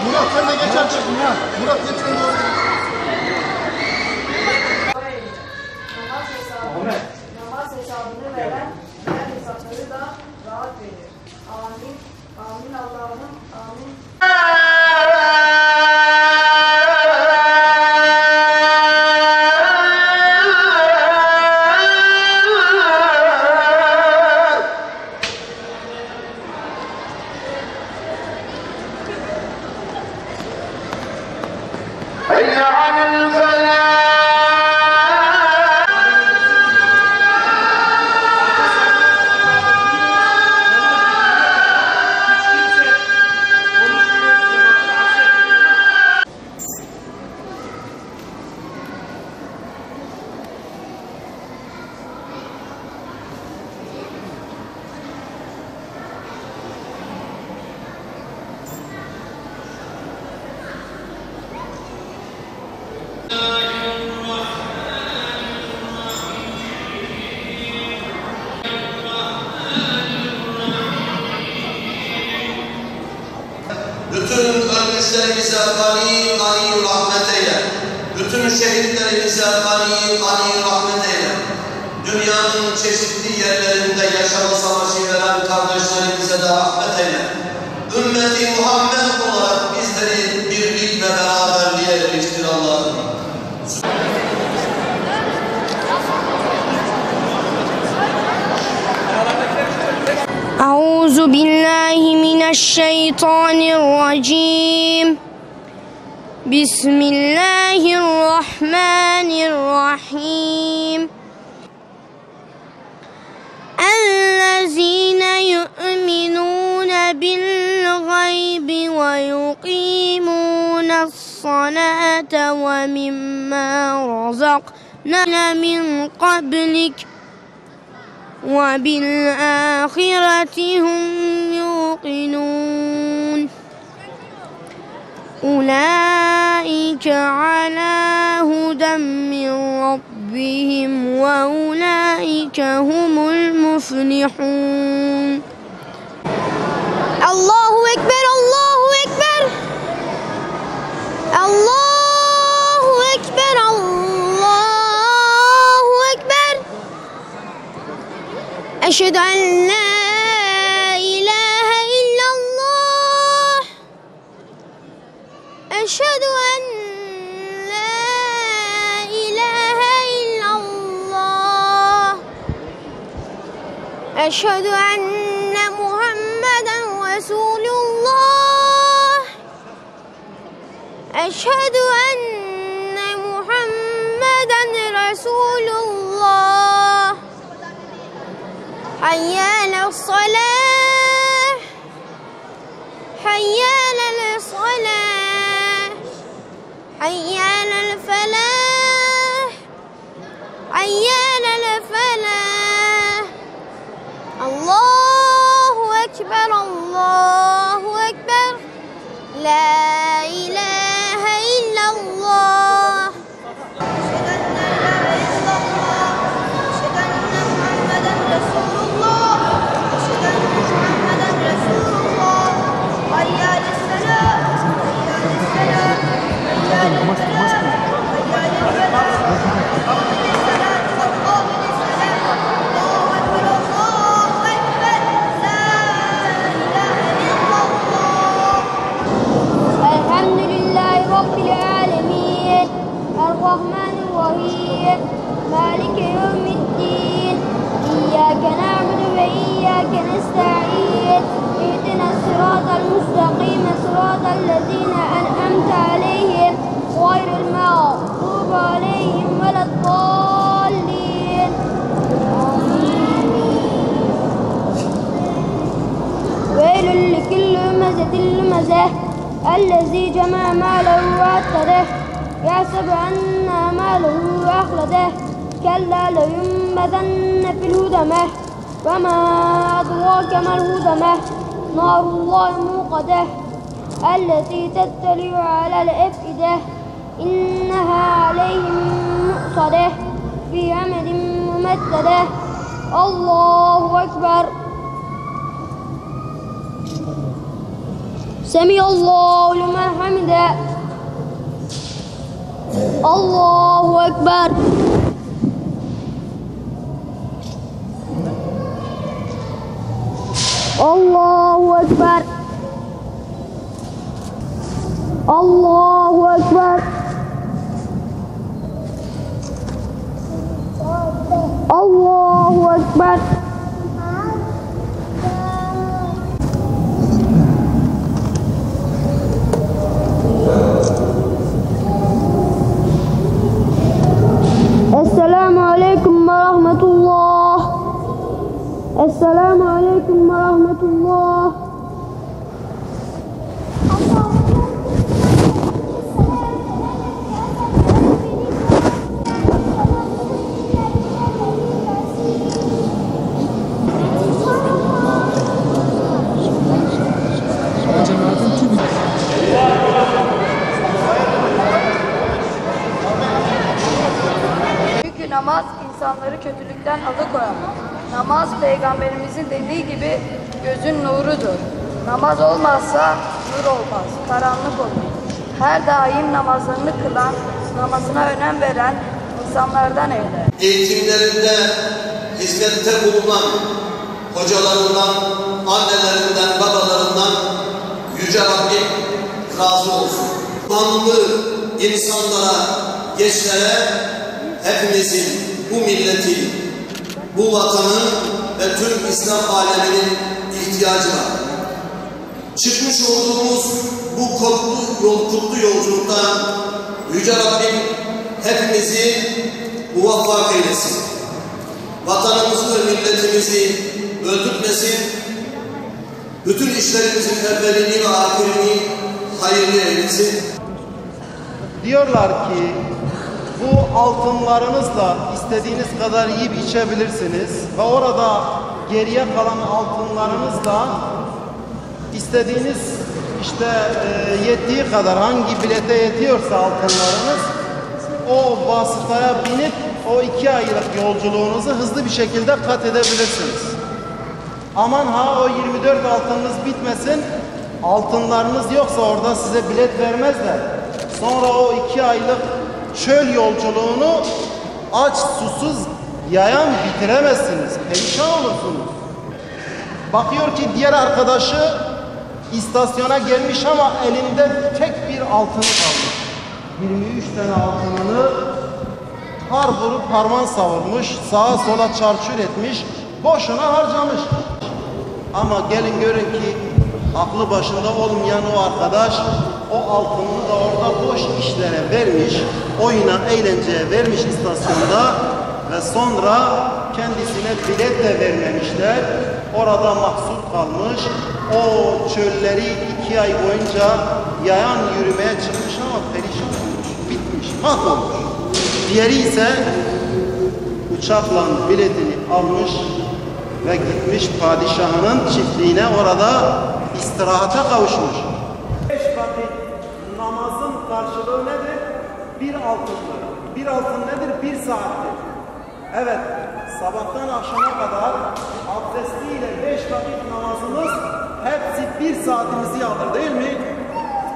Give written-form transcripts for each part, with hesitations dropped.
Murat sen de geç artık. Murat geç önce oraya. Namaz hesabını veren diğer hesapları da rahat verir. Amin. Amin Allah'ım. Amin. Bütün ölmüşlerimize gani rahmet eyle. Bütün şehitlerimize gani rahmet eyle. Dünyanın çeşitli yerlerinde yaşama savaşı veren kardeşlerimize de rahmet eyle. Ümmeti Muhammed olarak bizleri birlik ve beraberliğe eriştir Allah'ım. أعوذ بالله من الشيطان الرجيم بسم الله الرحمن الرحيم الذين يؤمنون بالغيب ويقيمون الصلاة ومما رزقناهم من قبلك وبالآخرة هم يوقنون أولئك على هدى من ربهم وأولئك هم المفلحون الله أكبر الله أكبر الله أكبر الله أكبر أشهد أن لا إله إلا الله أشهد أن لا إله إلا الله أشهد أن محمدا رسول الله أشهد أن محمدا رسول الله حي على الصلاة حي على الصلاة حي على الفلاح حي على الفلاح الله أكبر الله أكبر لا إله إلا الله أشهد أن لا إله إلا الله أشهد أن محمدا رسول الله أشهد أن محمدا رسول الله حي على الصلاة حي على الصلاة حي على الفلاح حي على الفلاح قابل الصلاة قابل الصلاة الله أكبر الله أكبر لا إله إلا الله الحمد لله رب العالمين الرحمن الرحيم مالك يوم الدين إياك نعبد وإياك نستعين اهدنا الصراط المستقيم صراط الذين أنعمت عليهم غير المغضوب عليهم ولا الضالين ويل لكل همزة لمزة الذي جمع ماله وعدده يحسب أن ماله أخلده كلا لينبذن في الهدمة وما أدراك ما الهدمة نار الله الموقدة التي تطلع على الأفئدة إنها عليهم مؤصدة في عمد ممددة الله أكبر سمع الله لمن حمده الله أكبر الله أكبر الله أكبر الله أكبر السلام عليكم ورحمة الله السلام عليكم ورحمة الله Çünkü namaz insanları kötülükten alıkoyar. Namaz Peygamberimizin dediği gibi gözün nurudur. Namaz olmazsa nur olmaz, karanlık olur. Her daim namazlarını kılan, namazına önem veren insanlardan eyle. Eğitimlerinde hizmette bulunan hocalarından, annelerinden, babalarından Yüce Rabbim razı olsun. Manlı insanlara, gençlere hepimizin, bu milletin, bu vatanın ve tüm İslam aleminin ihtiyacı var. Çıkmış olduğumuz bu kutlu yolculuktan Yüce Rabbim hepimizi muvaffak eylesin. Vatanımızı ve milletimizi öldürtmesin. Bütün işlerimizin evvelini ve ahirini hayırlı eylesin. Diyorlar ki bu altınlarınızla istediğiniz kadar yiyip içebilirsiniz ve orada geriye kalan altınlarınızla istediğiniz yettiği kadar hangi bilete yetiyorsa altınlarınız o vasıtaya binip o 2 aylık yolculuğunuzu hızlı bir şekilde kat edebilirsiniz. Aman ha o 24 altınınız bitmesin, altınlarınız yoksa orada size bilet vermezler. Sonra o 2 aylık çöl yolculuğunu aç susuz yayan bitiremezsiniz. Perişan olursunuz. Bakıyor ki diğer arkadaşı istasyona gelmiş ama elinde tek bir altını kalmış. 23 tane altınını har vurup harman savurmuş, sağa sola çarçur etmiş, boşuna harcamış. Ama gelin görün ki aklı başında olmayan o arkadaş o altınını da orada boş işlere vermiş, oyuna, eğlenceye vermiş istasyonda ve sonra kendisine bilet de vermemişler. Orada mahsur kalmış, o çölleri 2 ay boyunca yayan yürümeye çıkmış ama perişan olmuş, bitmiş, mahvolmuş. Diğeri ise uçakla biletini almış ve gitmiş padişahının çiftliğine, orada istirahata kavuşmuş. 5 vakit namazın karşılığı nedir? 1 altındır. 1 altın nedir? 1 saattir. Evet, sabahtan akşama kadar abdestiyle 5 vakit namazımız hepsi 1 saatimizi alır değil mi?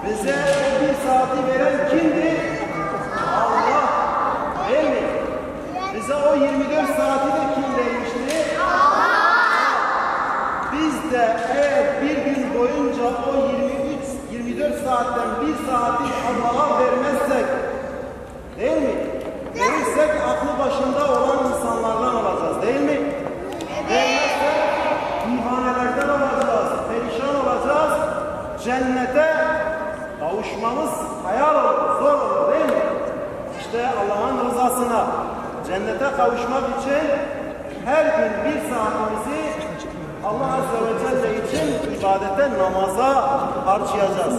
Bize o 1 saati veren kimdi? Allah. Değil mi? Bize o 24 saati de kim vermişti? Biz de eğer bir gün boyunca o 24 saatten 1 saati Allah'a vermezsek, değil mi? Verirsek aklı başında olan insanlardan olacağız, değil mi? Vermezsek ihanelerden olacağız, perişan olacağız. Cennete kavuşmamız hayal olur, zor olur, değil mi? İşte Allah'ın rızasına, cennete kavuşmak için her gün 1 saatimizi Allah Azze ve Celle için ibadete, namaza harcayacağız.